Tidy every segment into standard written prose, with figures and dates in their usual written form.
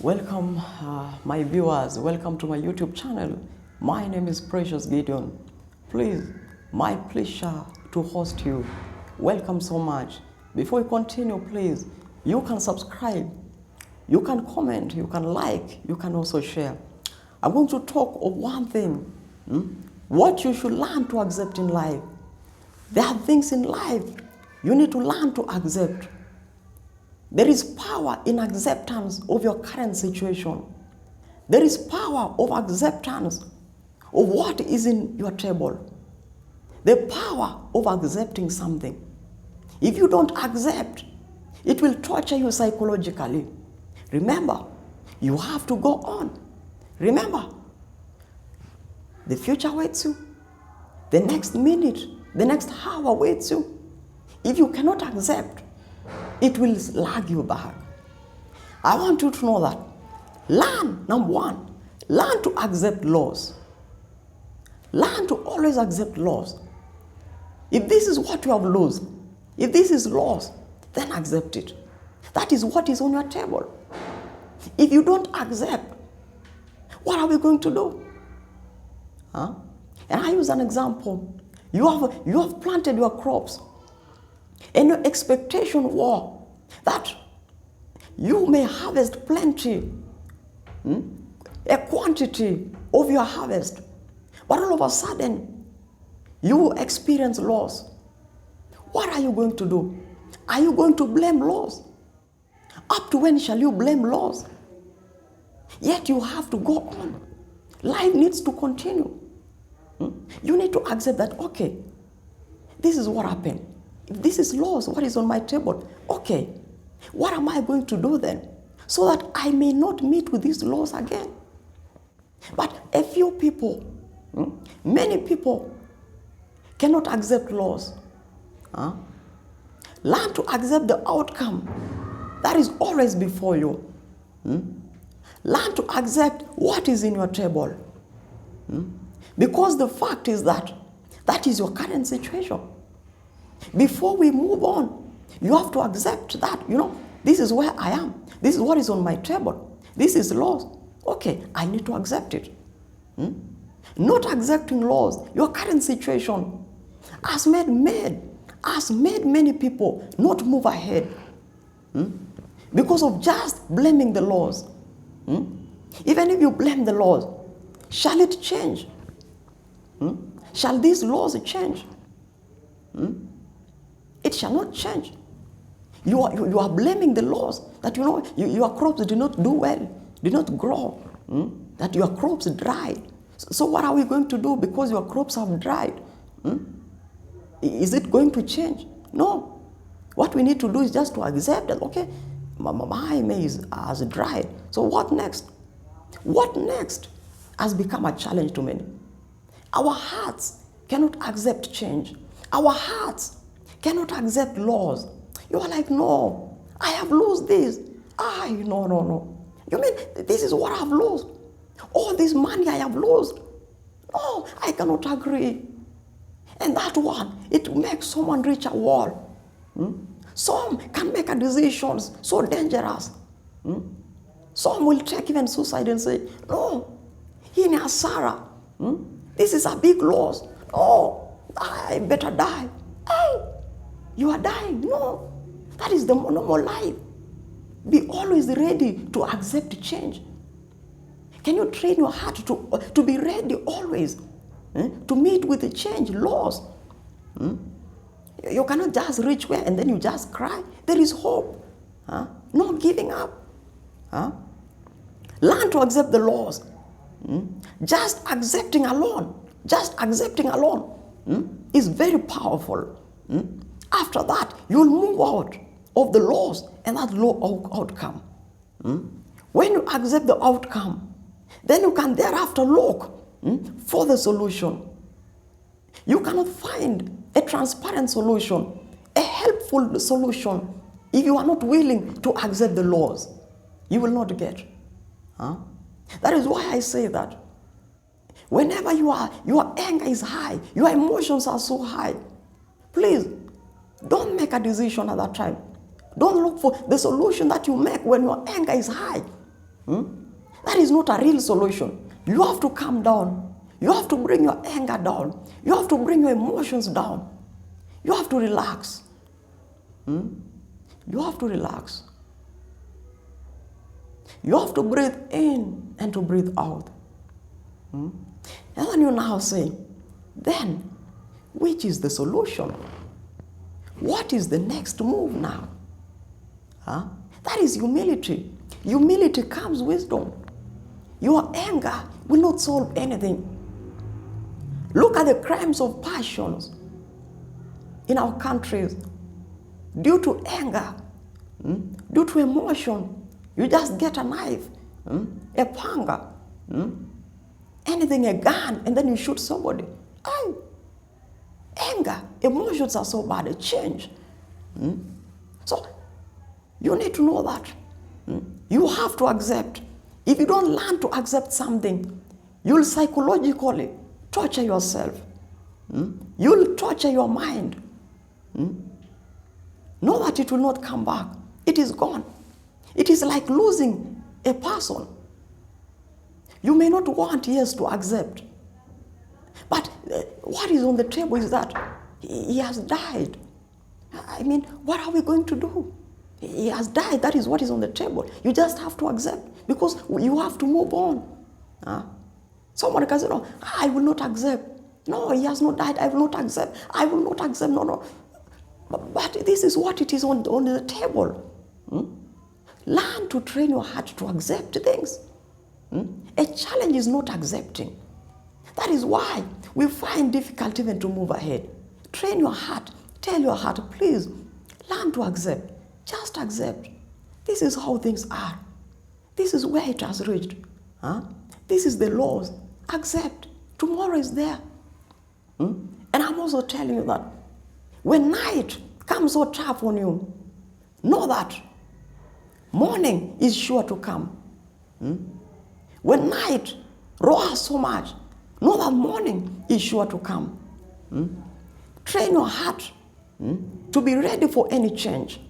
Welcome, my viewers. Welcome to my YouTube channel. My name is Precious Gideon. Please, my pleasure to host you. Welcome so much. Before we continue, please, you can subscribe, you can comment, you can like, you can also share. I'm going to talk of one thing, what you should learn to accept in life. There are things in life you need to learn to accept. There is power in acceptance of your current situation. There is power of acceptance of what is in your table. The power of accepting something. If you don't accept, it will torture you psychologically. Remember, you have to go on. Remember, the future waits you. The next minute, the next hour waits you. If you cannot accept, it will lag you back. I want you to know that. Learn, number one, learn to accept loss. Learn to always accept loss. If this is what you have lost, if this is loss, then accept it. That is what is on your table. If you don't accept, what are we going to do? And I use an example. You have planted your crops, and your expectation was that you may harvest plenty, a quantity of your harvest. But all of a sudden, you experience loss. What are you going to do? Are you going to blame loss? Up to when shall you blame loss? Yet you have to go on. Life needs to continue. You need to accept that, okay, this is what happened. If this is loss, what is on my table? Okay, what am I going to do then? So that I may not meet with this loss again. But a few people, many people cannot accept loss. Learn to accept the outcome that is always before you. Learn to accept what is in your table. Because the fact is that is your current situation. Before we move on, you have to accept that, this is where I am. This is what is on my table. This is loss. Okay, I need to accept it. Not accepting loss, your current situation, has made many people not move ahead. Because of just blaming the laws. Even if you blame the laws, shall it change? Shall these laws change? It shall not change. You are blaming the laws that your crops did not do well, did not grow, that your crops dried. So what are we going to do because your crops have dried? Is it going to change? No. What we need to do is just to accept that, okay, my maize has dried. So what next? What next has become a challenge to many. Our hearts cannot accept change. Our hearts cannot accept laws. You are like, no, I have lost this. No. You mean this is what I have lost? All this money I have lost? No, I cannot agree. And that one, it makes someone reach a wall. Some can make a decisions so dangerous. Some will take even suicide and say, no, in Asara, this is a big loss. No, I better die. Hey, you are dying. No, that is the normal life. Be always ready to accept change. Can you train your heart to be ready always to meet with the change, loss? You cannot just reach where and then you just cry. There is hope. No giving up. Learn to accept the loss. Just accepting alone is very powerful. After that, you'll move out of the loss and that low outcome. When you accept the outcome, then you can thereafter look for the solution. You cannot find a transparent solution, a helpful solution, if you are not willing to accept the loss. You will not get. That is why I say that whenever your anger is high, your emotions are so high, please don't make a decision at that time. Don't look for the solution that you make when your anger is high. That is not a real solution. You have to calm down. You have to bring your anger down. You have to bring your emotions down. You have to relax. You have to relax. You have to breathe in and to breathe out. And then you now say, then, which is the solution? What is the next move now? That is humility. Humility comes wisdom. Your anger will not solve anything. Look at the crimes of passions in our countries. Due to anger, due to emotion, you just get a knife, a panga, anything, a gun, and then you shoot somebody. Anger, emotions are so bad, they change. So you need to know that. You have to accept. If you don't learn to accept something, you'll psychologically torture yourself. You'll torture your mind. Know that it will not come back. It is gone. It is like losing a person. You may not want, yes, to accept. But what is on the table is that he has died. I mean, what are we going to do? He has died. That is what is on the table. You just have to accept because you have to move on. Someone can say, no, I will not accept. No, he has not died. I will not accept. I will not accept. No. But this is what it is on the table. Learn to train your heart to accept things. A challenge is not accepting. That is why we find difficult even to move ahead. Train your heart. Tell your heart, please, learn to accept. Just accept. This is how things are. This is where it has reached. This is the laws. Accept. Tomorrow is there. And I'm also telling you that when night comes so tough on you, know that morning is sure to come. When night roars so much, know that morning is sure to come. Train your heart to be ready for any change.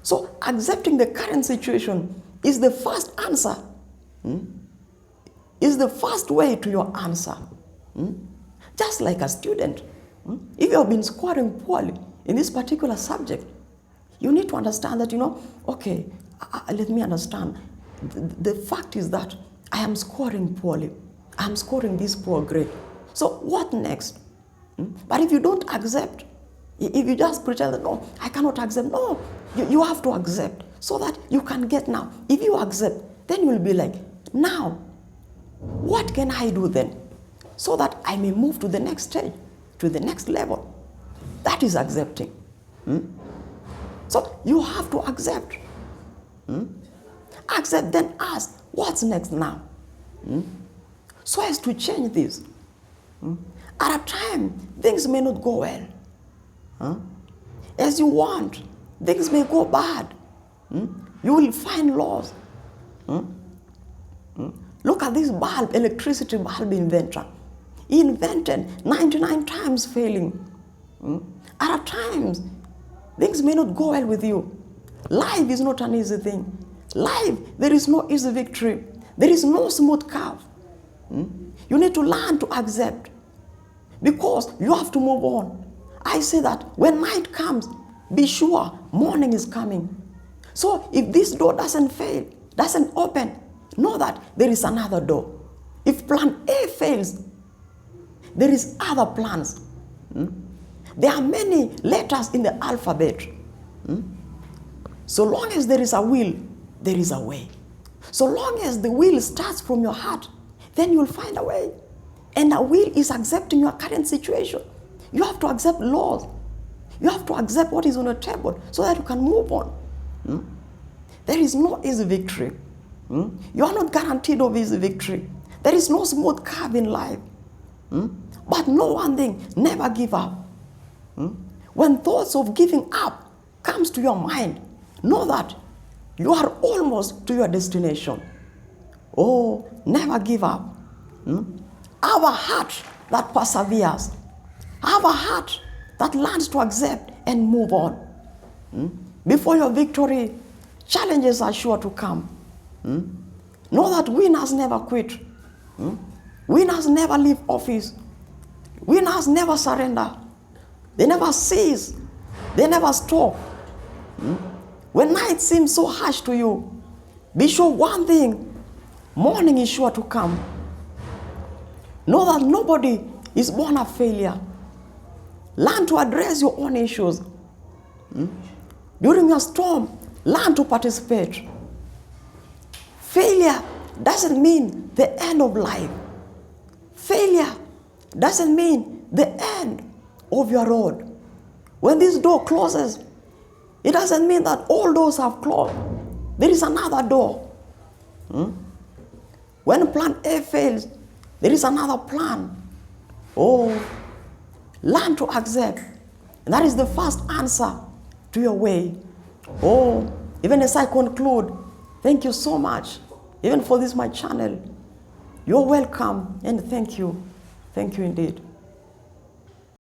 So accepting the current situation is the first answer. Is the first way to your answer. Just like a student. If you have been scoring poorly in this particular subject, you need to understand that, okay, let me understand. The fact is that I am scoring poorly. I am scoring this poor grade. So what next? But if you don't accept, if you just pretend that, no, I cannot accept, no, you have to accept so that you can get now. If you accept, then you will be like, now, what can I do then? So that I may move to the next stage, to the next level. That is accepting. So you have to accept. Accept, then ask, what's next now? So as to change this. At a time, things may not go well. As you want, things may go bad. You will find laws. Look at this bulb, electricity bulb inventor. He invented 99 times failing. At times, things may not go well with you. Life is not an easy thing. Life, there is no easy victory. There is no smooth curve. You need to learn to accept because you have to move on. I say that when night comes, be sure morning is coming. So if this door doesn't fail, doesn't open, know that there is another door. If plan A fails, there is other plans. There are many letters in the alphabet. So long as there is a will, there is a way. So long as the will starts from your heart, then you'll find a way. And a will is accepting your current situation. You have to accept laws. You have to accept what is on the table so that you can move on. There is no easy victory. You are not guaranteed of easy victory. There is no smooth curve in life. But know one thing, never give up. When thoughts of giving up comes to your mind, know that you are almost to your destination. Oh, never give up. Have a heart that perseveres. Have a heart that learns to accept and move on. Before your victory, challenges are sure to come. Know that winners never quit. Winners never leave office. Winners never surrender. They never cease. They never stop. When night seems so harsh to you, be sure one thing: morning is sure to come. Know that nobody is born a failure. Learn to address your own issues. During your storm, learn to participate. Failure doesn't mean the end of life. Failure doesn't mean the end of your road. When this door closes, it doesn't mean that all doors have closed. There is another door. When plan A fails, there is another plan. Oh, learn to accept. And that is the first answer to your way. Oh, even as I conclude, thank you so much, even for this my channel. You're welcome, and thank you. Thank you indeed.